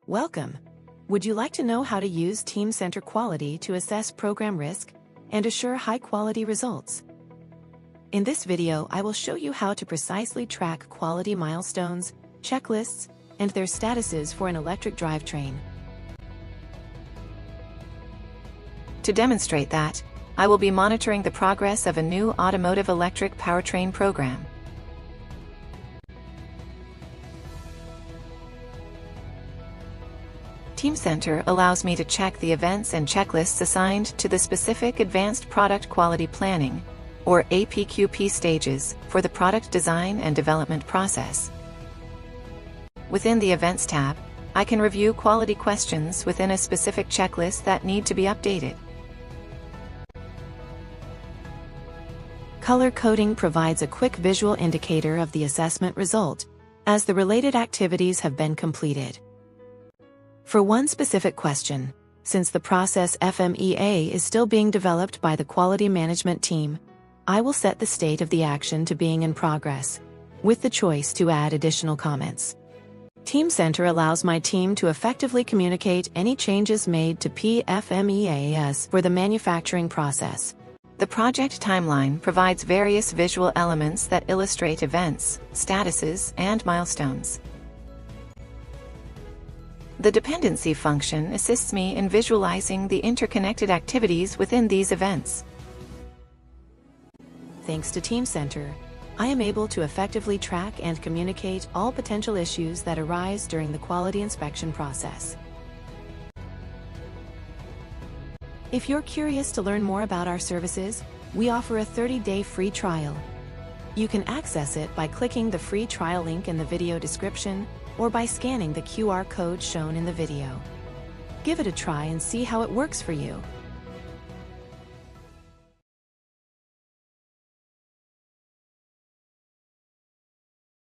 Welcome! Would you like to know how to use Teamcenter Quality to assess program risk and assure high-quality results? In this video, I will show you how to precisely track quality milestones, checklists, and their statuses for an electric drivetrain. To demonstrate that, I will be monitoring the progress of a new automotive electric powertrain program. Teamcenter allows me to check the events and checklists assigned to the specific Advanced Product Quality Planning, or APQP stages, for the product design and development process. Within the Events tab, I can review quality questions within a specific checklist that need to be updated. Color coding provides a quick visual indicator of the assessment result, as the related activities have been completed. For one specific question, since the process FMEA is still being developed by the quality management team, I will set the state of the action to being in progress, with the choice to add additional comments. Teamcenter allows my team to effectively communicate any changes made to PFMEAs for the manufacturing process. The project timeline provides various visual elements that illustrate events, statuses, and milestones. The dependency function assists me in visualizing the interconnected activities within these events. Thanks to Teamcenter, I am able to effectively track and communicate all potential issues that arise during the quality inspection process. If you're curious to learn more about our services, we offer a 30-day free trial. You can access it by clicking the free trial link in the video description or by scanning the QR code shown in the video. Give it a try and see how it works for you.